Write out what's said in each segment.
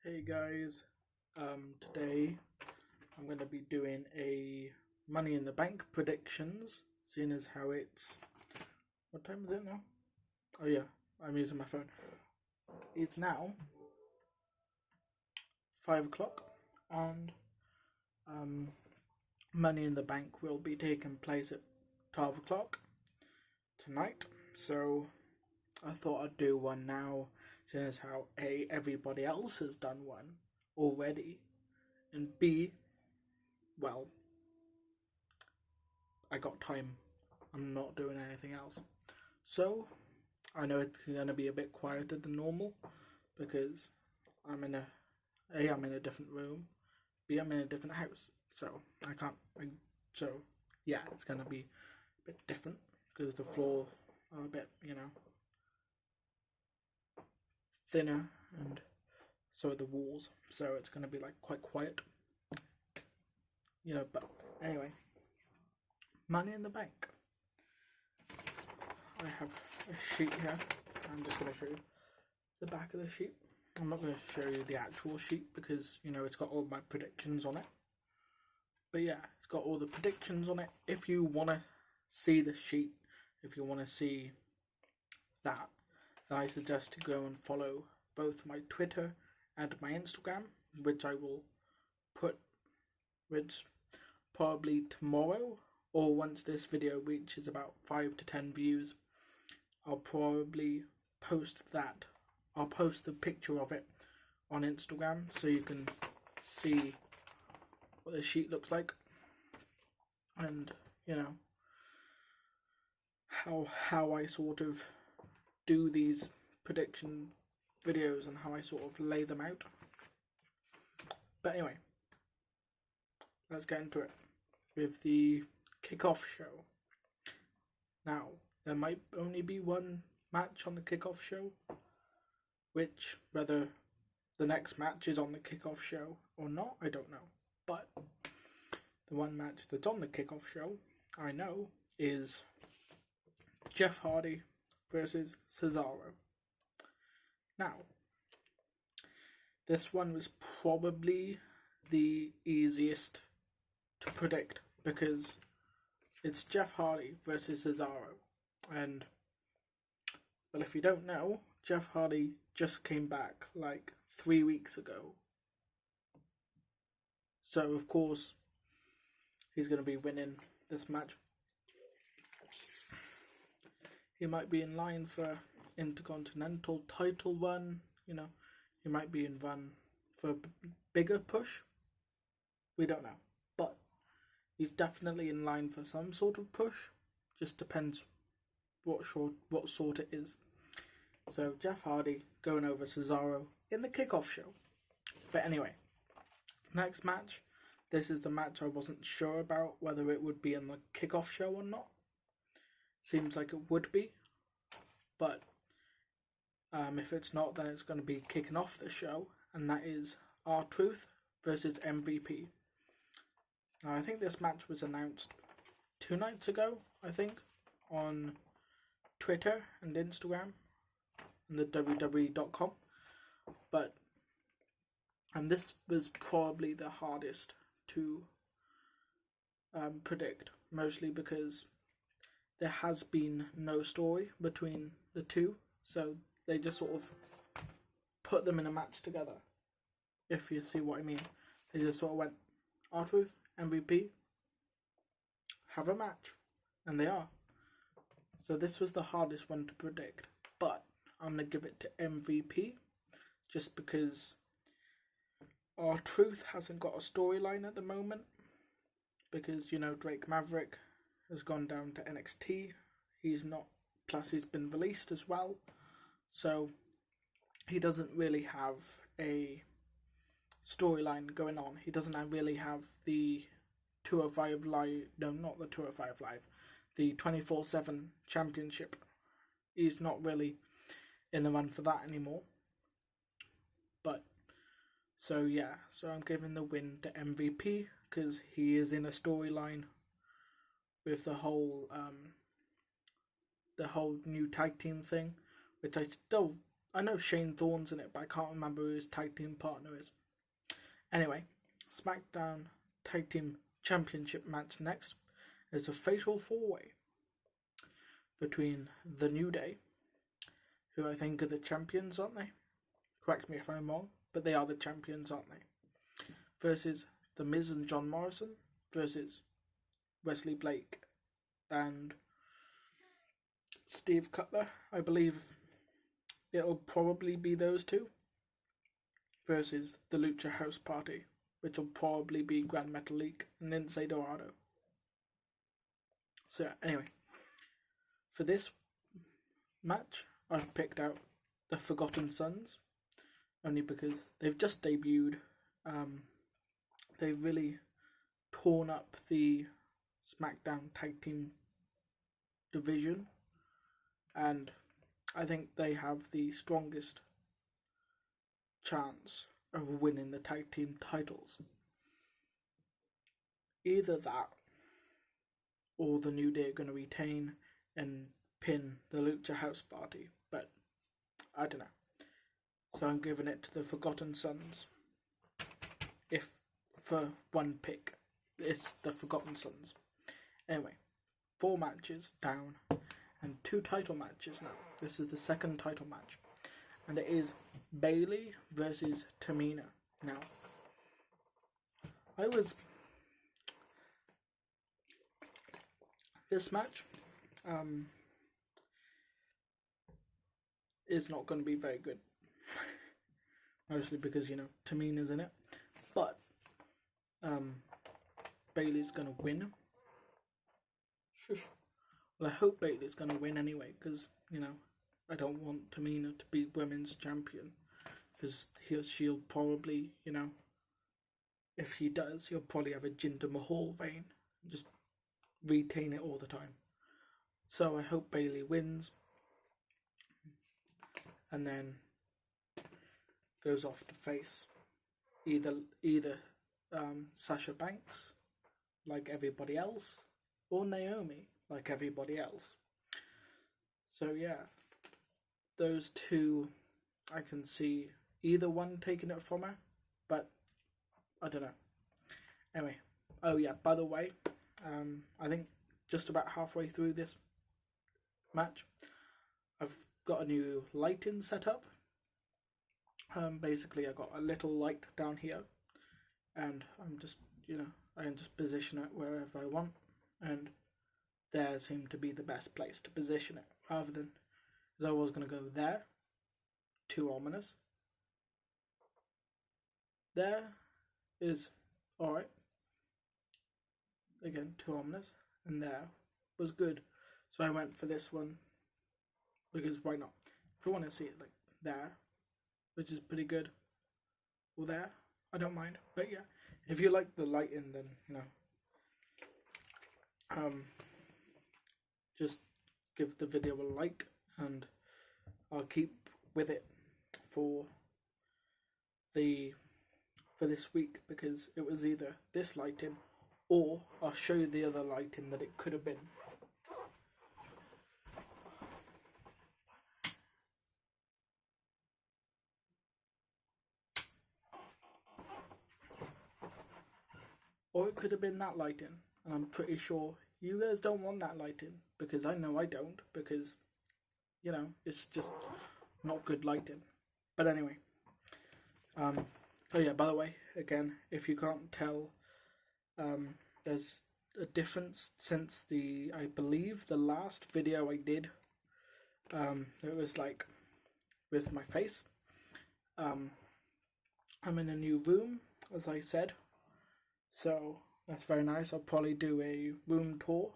Hey guys, today I'm going to be doing a Money in the Bank predictions, seeing as how it's, what time is it now? Oh yeah, I'm using my phone. It's now 5 o'clock and Money in the Bank will be taking place at 12 o'clock tonight, so I thought I'd do one now, seeing as how A, everybody else has done one already, and B, well, I got time. I'm not doing anything else. So, I know it's going to be a bit quieter than normal because I'm in a different room, B, I'm in a different house. So, so yeah, it's going to be a bit different because the floor are a bit, thinner and so are the walls. So, it's going to be like quite quiet, but anyway. Money in the Bank. I have a sheet here. I'm just going to show you the back of the sheet. I'm not going to show you the actual sheet because, it's got all my predictions on it. But yeah, it's got all the predictions on it. If you want to see the sheet, if you want to see that, then I suggest to go and follow both my Twitter and my Instagram, which I will put, which probably tomorrow, or once this video reaches about 5 to 10 views, I'll probably post that. I'll post a picture of it on Instagram so you can see what the sheet looks like, and how I sort of do these prediction videos and how I sort of lay them out. But anyway, let's get into it with the kickoff show. Now, there might only be one match on the kickoff show, which whether the next match is on the kickoff show or not, I don't know. But the one match that's on the kickoff show, I know, is Jeff Hardy versus Cesaro. Now, this one was probably the easiest to predict because it's Jeff Hardy versus Cesaro. And, well, if you don't know, Jeff Hardy just came back like 3 weeks ago. So, of course, he's going to be winning this match. He might be in line for Intercontinental title run, he might be in run for a bigger push. We don't know. But he's definitely in line for some sort of push. Just depends what sort it is. So Jeff Hardy going over Cesaro in the kickoff show. But anyway, next match. This is the match I wasn't sure about whether it would be in the kickoff show or not. Seems like it would be. But if it's not, then it's going to be kicking off the show. And that is R-Truth versus MVP. Now, I think this match was announced 2 nights ago, I think, on Twitter and Instagram and the WWE.com. And this was probably the hardest to predict, mostly because there has been no story between the two, so they just sort of put them in a match together, if you see what I mean. They just sort of went, R-Truth, MVP, have a match, and they are. So this was the hardest one to predict, but I'm going to give it to MVP, just because R-Truth hasn't got a storyline at the moment, because, Drake Maverick has gone down to NXT, he's been released as well, so he doesn't really have a storyline going on. He doesn't really have the 205 Live, no, not the 205 Live, the 24/7 championship. He's not really in the run for that anymore. But, so I'm giving the win to MVP because he is in a storyline with the whole new tag team thing, which I still I know Shane Thorne's in it, but I can't remember who his tag team partner is. Anyway, SmackDown Tag Team Championship match next is a fatal 4-way between The New Day, who I think are the champions, aren't they? Correct me if I'm wrong, but they are the champions, aren't they? Versus The Miz and John Morrison versus Wesley Blake and Steve Cutler. I believe it'll probably be those two versus the Lucha House Party, which will probably be Grand Metalik and Lince Dorado. So anyway, for this match, I've picked out the Forgotten Sons, only because they've just debuted. They've really torn up the SmackDown Tag Team division, and I think they have the strongest chance of winning the tag team titles. Either that, or the New Day are going to retain and pin the Lucha House Party, but I don't know. So I'm giving it to the Forgotten Sons. If for one pick, it's the Forgotten Sons. Anyway, 4 matches down and 2 title matches now. This is the second title match, and it is Bayley versus Tamina. Now, this match is not going to be very good. Mostly because, Tamina's in it. But Bayley's going to win. Shush. Well, I hope Bayley's going to win anyway, because, I don't want Tamina to be women's champion. Because she'll probably, if he does, he'll probably have a Jinder Mahal vein. Just retain it all the time. So I hope Bayley wins. And then goes off to face either Sasha Banks, like everybody else, or Naomi, like everybody else. So yeah, those two, I can see either one taking it from her, but I don't know. Anyway, oh yeah, by the way, I think just about halfway through this match, I've got a new lighting set up. Basically, I got a little light down here, and I'm just, I can just position it wherever I want, and there seemed to be the best place to position it, rather than, because I was going to go there, too ominous. There is alright, again, too ominous, and there was good, so I went for this one, because why not? If you want to see it like there, which is pretty good, or there, I don't mind. But yeah, if you like the lighting, then just give the video a like, and I'll keep with it for this week, because it was either this lighting or I'll show you the other lighting that it could have been. Or it could have been that lighting, and I'm pretty sure you guys don't want that lighting, because I know I don't, because, it's just not good lighting. But anyway, oh yeah, by the way, again, if you can't tell, there's a difference since I believe the last video I did, it was like, with my face. I'm in a new room, as I said. So that's very nice. I'll probably do a room tour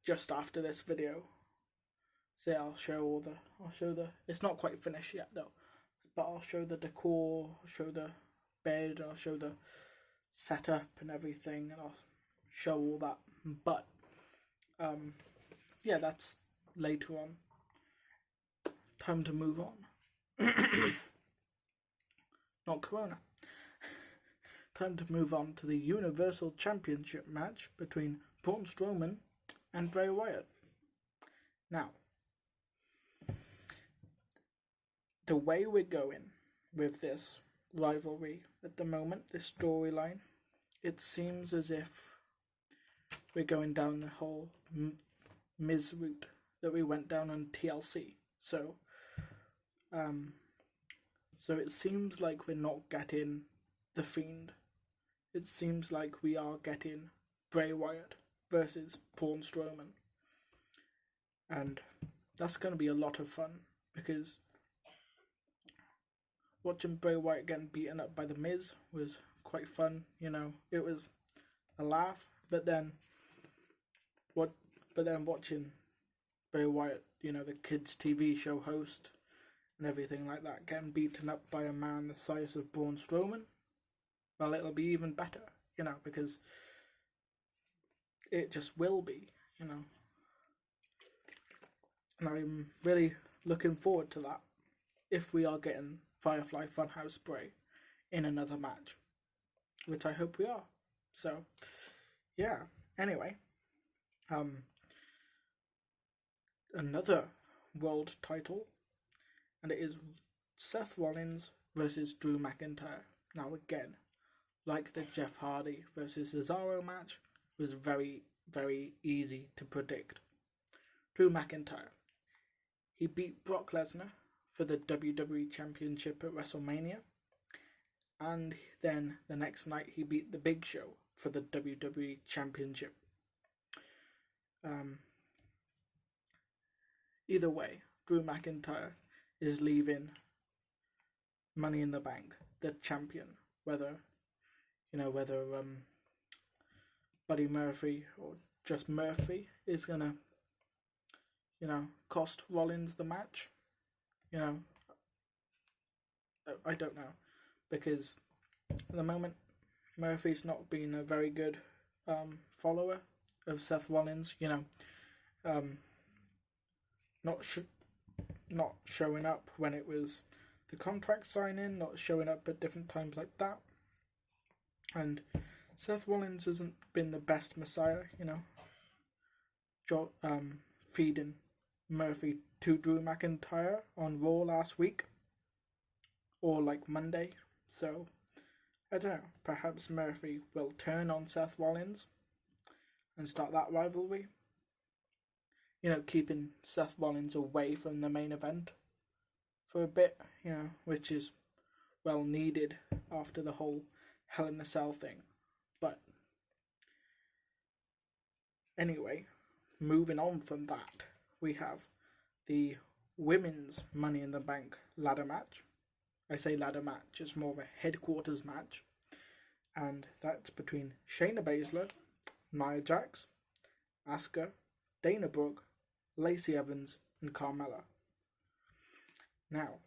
just after this video. So I'll show it's not quite finished yet though, but I'll show the decor, I'll show the bed, I'll show the setup and everything, and I'll show all that. But yeah, that's later on. Time to move on. Not Corona. Time to move on to the Universal Championship match between Braun Strowman and Bray Wyatt. Now, the way we're going with this rivalry at the moment, this storyline, it seems as if we're going down the whole Miz route that we went down on TLC. So it seems like we're not getting The Fiend. It seems like we are getting Bray Wyatt versus Braun Strowman. And that's going to be a lot of fun, because watching Bray Wyatt getting beaten up by The Miz was quite fun. You know, it was a laugh, but then watching Bray Wyatt, you know, the kids' TV show host and everything like that, getting beaten up by a man the size of Braun Strowman, well, it'll be even better, you know, because it just will be, you know. And I'm really looking forward to that, if we are getting Firefly Funhouse Bray in another match, which I hope we are. So, yeah, anyway, another world title, and it is Seth Rollins versus Drew McIntyre. Now again, like the Jeff Hardy versus Cesaro match, was very, very easy to predict. Drew McIntyre, he beat Brock Lesnar for the WWE Championship at WrestleMania, and then the next night he beat The Big Show for the WWE Championship. Either way, Drew McIntyre is leaving Money in the Bank the champion, whether Buddy Murphy or just Murphy is gonna, cost Rollins the match. I don't know, because at the moment Murphy's not been a very good follower of Seth Rollins. Not showing up when it was the contract signing, not showing up at different times like that. And Seth Rollins hasn't been the best Messiah, feeding Murphy to Drew McIntyre on Raw last week, or like Monday. So I don't know, perhaps Murphy will turn on Seth Rollins and start that rivalry. Keeping Seth Rollins away from the main event for a bit, which is well needed after the whole Hell in a Cell thing. But anyway, moving on from that, we have the women's Money in the Bank ladder match. I say ladder match, it's more of a headquarters match. And that's between Shayna Baszler, Nia Jax, Asuka, Dana Brooke, Lacey Evans, and Carmella. Now,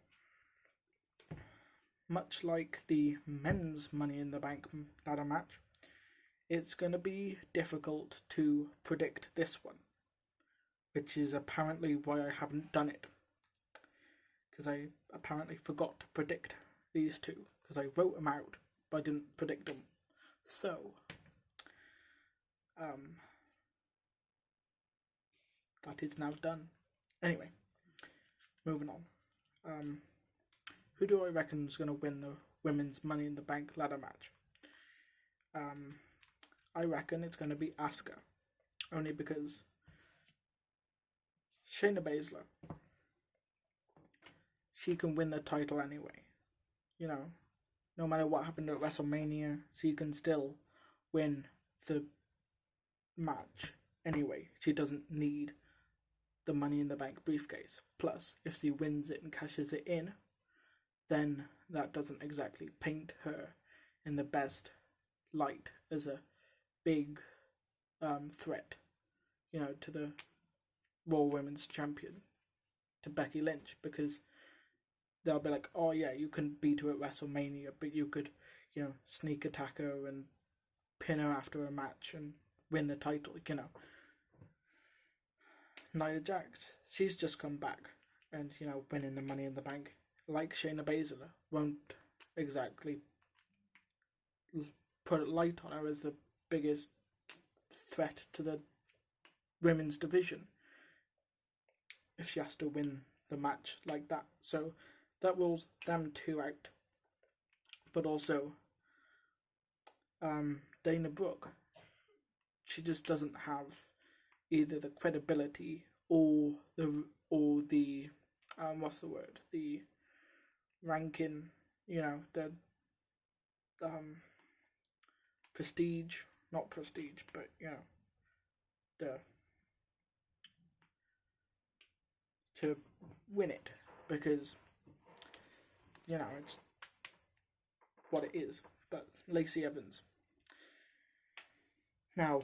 much like the men's Money in the Bank ladder match, it's going to be difficult to predict this one, which is apparently why I haven't done it, because I apparently forgot to predict these two, because I wrote them out but I didn't predict them. So that is now done. Anyway, moving on. Who do I reckon is going to win the women's Money in the Bank ladder match? I reckon it's going to be Asuka, only because Shayna Baszler, she can win the title anyway. No matter what happened at WrestleMania, she can still win the match anyway. She doesn't need the Money in the Bank briefcase. Plus, if she wins it and cashes it in, then that doesn't exactly paint her in the best light as a big threat, to the Raw Women's Champion, to Becky Lynch, because they'll be like, oh yeah, you couldn't beat her at WrestleMania, but you could, sneak attack her and pin her after a match and win the title, Nia Jax, she's just come back and, winning the Money in the Bank, like Shayna Baszler, won't exactly put a light on her as the biggest threat to the women's division if she has to win the match like that. So that rules them two out. But also, Dana Brooke, she just doesn't have either the credibility or the what's the word, the ranking, the prestige, not prestige, but the to win it, because it's what it is. But Lacey Evans, now,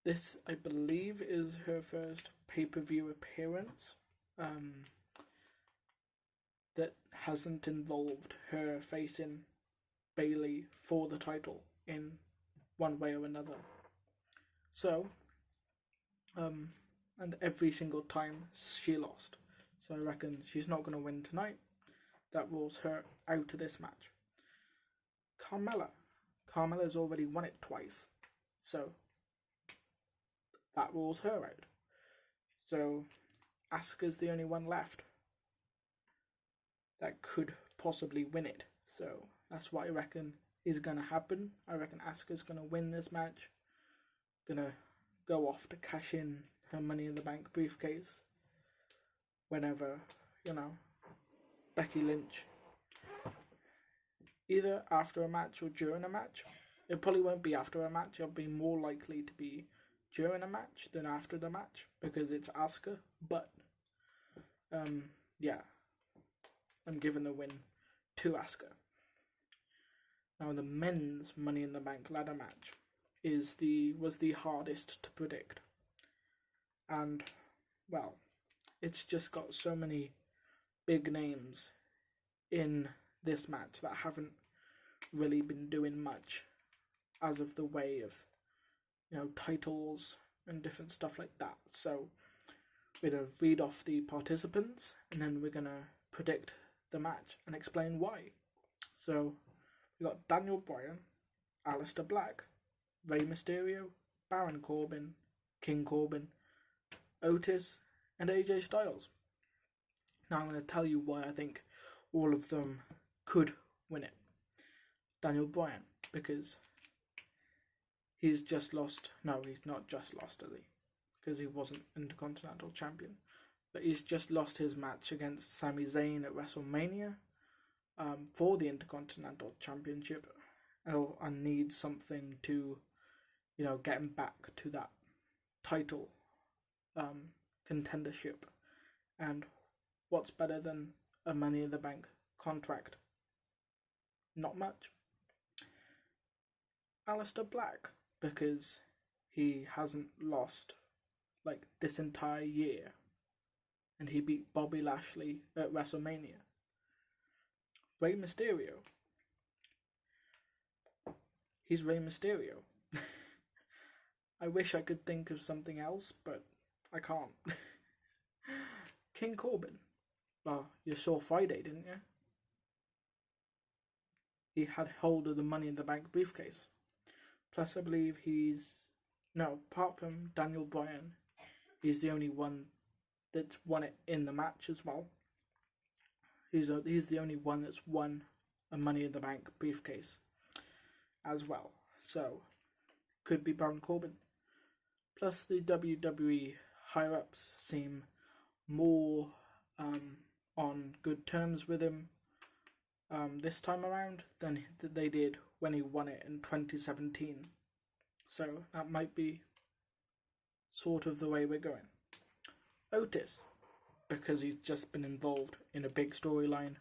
this, I believe, is her first pay-per-view appearance that hasn't involved her facing Bayley for the title in one way or another. So, and every single time she lost. So I reckon she's not going to win tonight. That rules her out of this match. Carmella's already won it twice. So that rules her out. So Asuka's the only one left that could possibly win it. So that's what I reckon is going to happen. I reckon Asuka's going to win this match. Going to go off to cash in her Money in the Bank briefcase whenever, Becky Lynch, either after a match or during a match. It probably won't be after a match. It'll be more likely to be during a match than after the match, because it's Asuka. But yeah, I'm giving the win to Asuka. Now, the men's Money in the Bank ladder match was the hardest to predict, and well, it's just got so many big names in this match that haven't really been doing much as of the way of titles and different stuff like that. So we're going to read off the participants, and then we're going to predict the match and explain why. So we got Daniel Bryan, Aleister Black, Rey Mysterio, Baron Corbin, King Corbin, Otis, and AJ Styles. Now I'm going to tell you why I think all of them could win it. Daniel Bryan, because he's just lost. No, he's not just lost, has he? Because he wasn't Intercontinental Champion. But he's just lost his match against Sami Zayn at WrestleMania for the Intercontinental Championship, and needs something to, get him back to that title contendership. And what's better than a Money in the Bank contract? Not much. Aleister Black, because he hasn't lost like this entire year, and he beat Bobby Lashley at WrestleMania. Rey Mysterio. He's Rey Mysterio. I wish I could think of something else, but I can't. King Corbin. Well, you saw Friday, didn't you? He had hold of the Money in the Bank briefcase. Plus, I believe apart from Daniel Bryan, he's the only one that's won it in the match as well. He's the only one that's won a Money in the Bank briefcase as well. So, could be Baron Corbin. Plus, the WWE higher-ups seem more on good terms with him this time around than they did when he won it in 2017. So that might be sort of the way we're going. Otis, because he's just been involved in a big storyline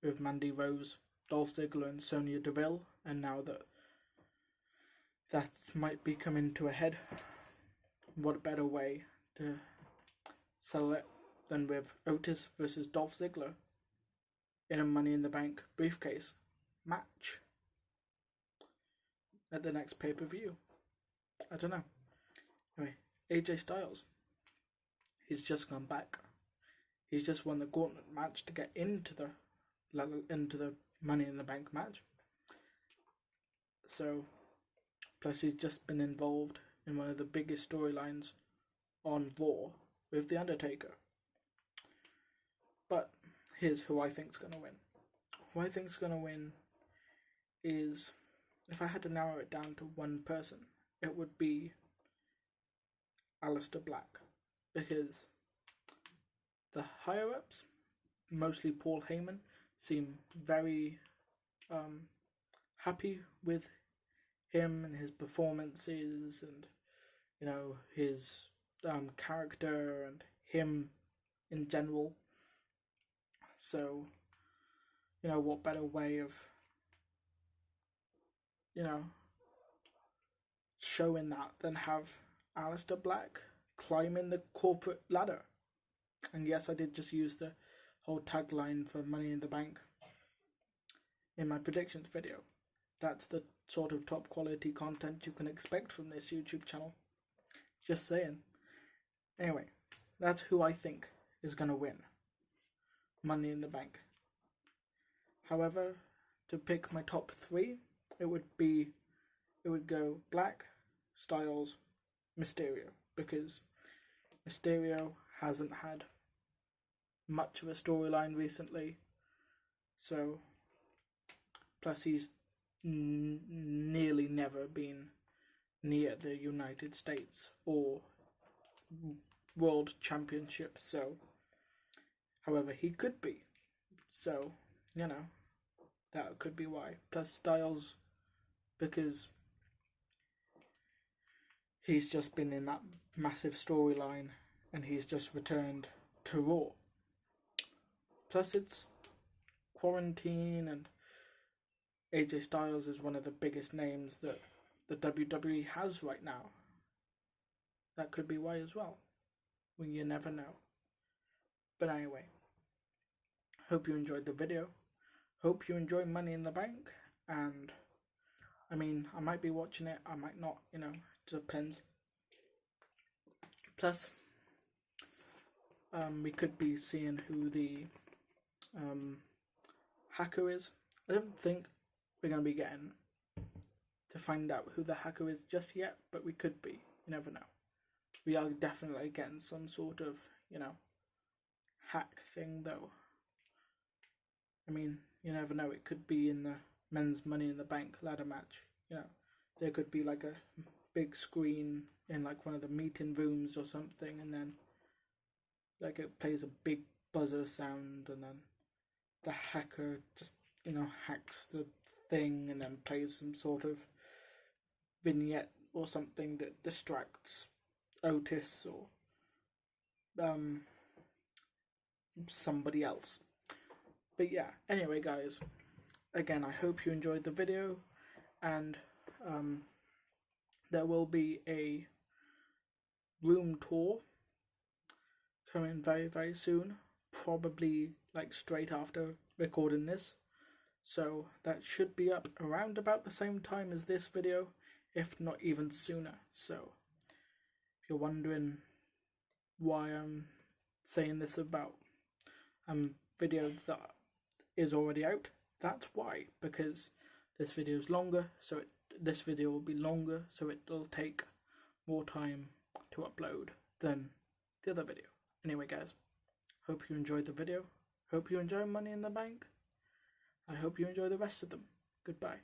with Mandy Rose, Dolph Ziggler and Sonya Deville, and now that might be coming to a head, what better way to settle it than with Otis versus Dolph Ziggler in a Money in the Bank briefcase match at the next pay-per-view. I don't know. Anyway, AJ Styles. He's just gone back. He's just won the gauntlet match to get into the Money in the Bank match. So, plus he's just been involved in one of the biggest storylines on Raw with The Undertaker. here's who I think's gonna win. Who I think's gonna win is, if I had to narrow it down to one person, it would be Aleister Black, because the higher ups, mostly Paul Heyman, seem very happy with him and his performances, and his character and him in general. So what better way of showing that than have Aleister Black climbing the corporate ladder. And yes, I did just use the whole tagline for Money in the Bank in my predictions video. That's the sort of top quality content you can expect from this YouTube channel. Just saying. Anyway, that's who I think is going to win Money in the Bank. However, to pick my top 3, it would go Black, Styles, Mysterio, because Mysterio hasn't had much of a storyline recently. So, plus he's nearly never been near the United States or World Championship. So, however, he could be. So, that could be why. Plus Styles, because he's just been in that massive storyline and he's just returned to Raw. Plus it's quarantine and AJ Styles is one of the biggest names that the WWE has right now. That could be why as well. Well, you never know. But anyway, hope you enjoyed the video. Hope you enjoy Money in the Bank. And I might be watching it, I might not, it depends. Plus, we could be seeing who the hacker is. I don't think we're going to be getting to find out who the hacker is just yet, but we could be. You never know. We are definitely getting some sort of, hack thing though. You never know. It could be in the men's Money in the Bank ladder match. There could be like a big screen in like one of the meeting rooms or something, and then like it plays a big buzzer sound, and then the hacker just hacks the thing and then plays some sort of vignette or something that distracts Otis or somebody else. But yeah, anyway guys, again, I hope you enjoyed the video, and there will be a room tour coming very, very soon, probably like straight after recording this. So that should be up around about the same time as this video, if not even sooner. So if you're wondering why I'm saying this about video that is already out, that's why, because this video is longer, so this video will be longer, so it'll take more time to upload than the other video. Anyway guys, hope you enjoyed the video, hope you enjoy Money in the Bank, I hope you enjoy the rest of them. Goodbye.